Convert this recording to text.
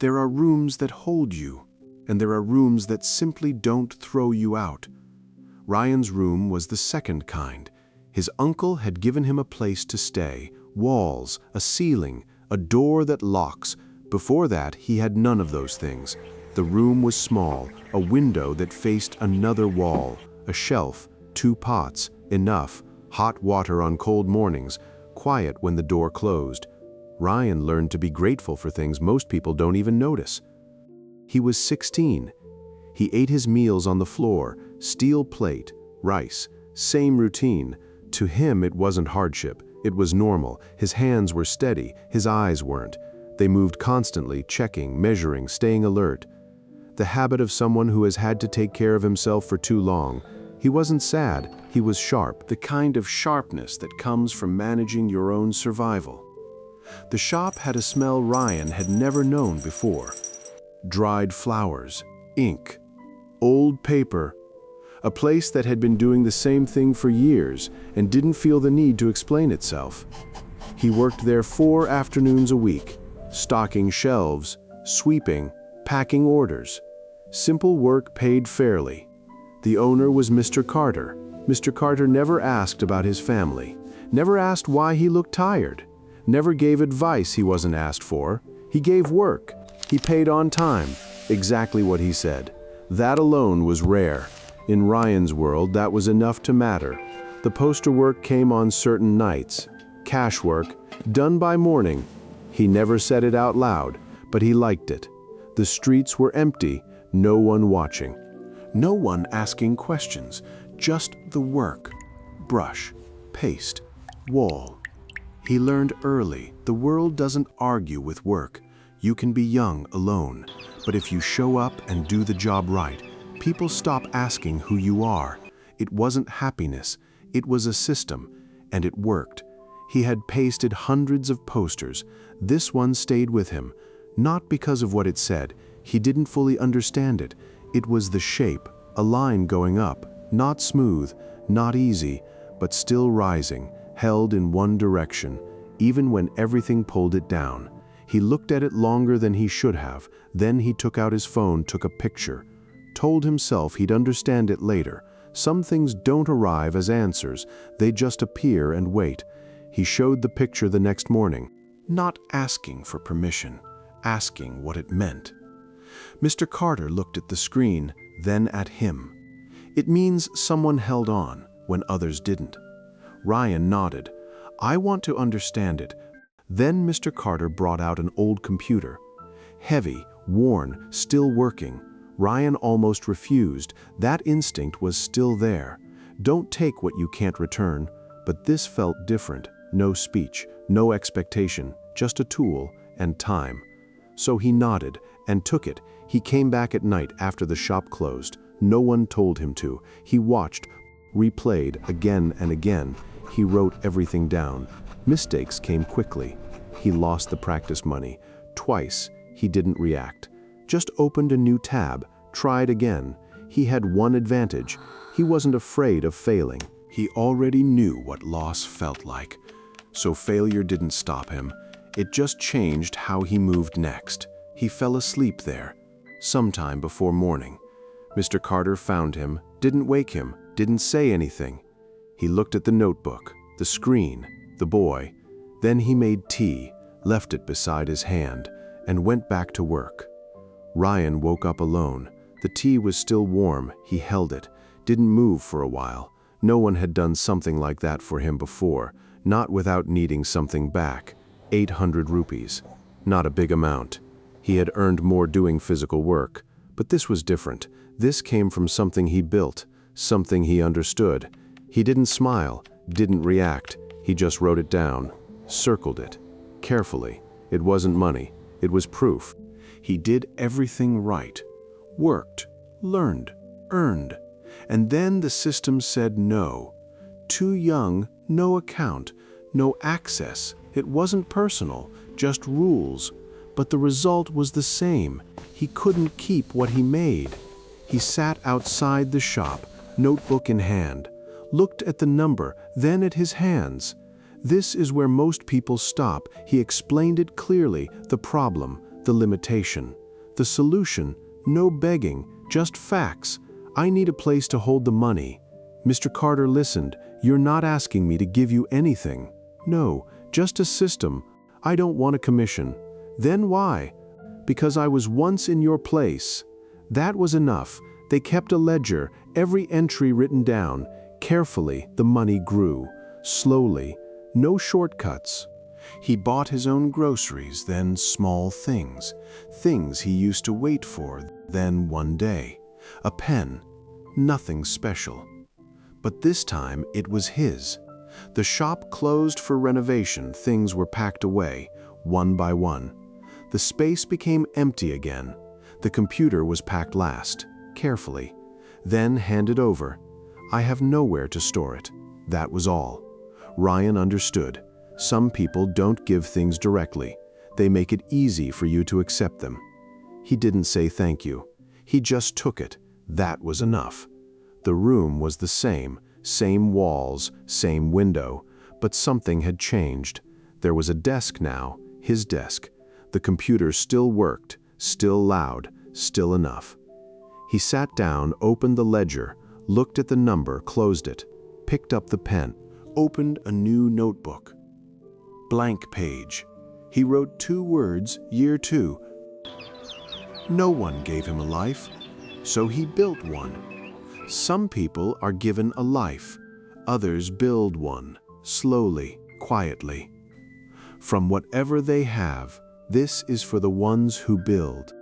There are rooms that hold you, and there are rooms that simply don't throw you out. Ryan's room was the second kind. His uncle had given him a place to stay, walls, a ceiling, a door that locks. Before that, he had none of those things. The room was small, a window that faced another wall, a shelf, 2 pots, enough, hot water on cold mornings, quiet when the door closed. Ryan learned to be grateful for things most people don't even notice. He was 16. He ate his meals on the floor, steel plate, rice, same routine. To him, it wasn't hardship. It was normal. His hands were steady, his eyes weren't. They moved constantly, checking, measuring, staying alert. The habit of someone who has had to take care of himself for too long. He wasn't sad, he was sharp, the kind of sharpness that comes from managing your own survival. The shop had a smell Ryan had never known before. Dried flowers, ink, old paper. A place that had been doing the same thing for years and didn't feel the need to explain itself. He worked there 4 afternoons a week, stocking shelves, sweeping, packing orders. Simple work paid fairly. The owner was Mr. Carter. Mr. Carter never asked about his family, never asked why he looked tired, never gave advice he wasn't asked for. He gave work. He paid on time, exactly what he said. That alone was rare. In Ryan's world, that was enough to matter. The poster work came on certain nights. Cash work, done by morning. He never said it out loud, but he liked it. The streets were empty, no one watching. No one asking questions, just the work. Brush, paste, wall. He learned early, the world doesn't argue with work. You can be young alone, but if you show up and do the job right, people stop asking who you are. It wasn't happiness, it was a system, and it worked. He had pasted hundreds of posters. This one stayed with him, not because of what it said. He didn't fully understand it. It was the shape, a line going up, not smooth, not easy, but still rising, held in one direction, even when everything pulled it down. He looked at it longer than he should have. Then he took out his phone, took a picture. Told himself he'd understand it later. Some things don't arrive as answers, they just appear and wait. He showed the picture the next morning, not asking for permission, asking what it meant. Mr. Carter looked at the screen, then at him. It means someone held on when others didn't. Ryan nodded. I want to understand it. Then Mr. Carter brought out an old computer. Heavy, worn, still working. Ryan almost refused. That instinct was still there. Don't take what you can't return. But this felt different. No speech, no expectation, just a tool and time. So he nodded and took it. He came back at night after the shop closed. No one told him to. He watched, replayed again and again. He wrote everything down. Mistakes came quickly. He lost the practice money. Twice, he didn't react. Just opened a new tab, tried again. He had one advantage. He wasn't afraid of failing. He already knew what loss felt like. So failure didn't stop him. It just changed how he moved next. He fell asleep there, sometime before morning. Mr. Carter found him, didn't wake him, didn't say anything. He looked at the notebook, the screen, the boy. Then he made tea, left it beside his hand, and went back to work. Ryan woke up alone. The tea was still warm. He held it, didn't move for a while. No one had done something like that for him before, not without needing something back. 800 rupees. Not a big amount. He had earned more doing physical work. But this was different. This came from something he built, something he understood. He didn't smile, didn't react. He just wrote it down, circled it, carefully. It wasn't money, it was proof. He did everything right. Worked, learned, earned. And then the system said no. Too young, no account, no access. It wasn't personal, just rules. But the result was the same. He couldn't keep what he made. He sat outside the shop, notebook in hand, looked at the number, then at his hands. This is where most people stop. He explained it clearly, the problem, The limitation. The solution. No begging, just facts. I need a place to hold the money. Mr. Carter listened. You're not asking me to give you anything. No, just a system. I don't want a commission. Then why? Because I was once in your place. That was enough. They kept a ledger, every entry written down. Carefully, the money grew. Slowly. No shortcuts. He bought his own groceries, then small things. Things he used to wait for, then one day. A pen. Nothing special. But this time it was his. The shop closed for renovation. Things were packed away, one by one. The space became empty again. The computer was packed last, carefully. Then handed over. I have nowhere to store it. That was all. Ryan understood. Some people don't give things directly. They make it easy for you to accept them. He didn't say thank you. He just took it. That was enough. The room was the same walls, same window, but something had changed. There was a desk now, his desk. The computer still worked, still loud, still enough. He sat down, opened the ledger, looked at the number, closed it, picked up the pen, opened a new notebook. Blank page. He wrote 2 words, year 2. No one gave him a life, so he built one. Some people are given a life. Others build one, slowly, quietly. From whatever they have, this is for the ones who build.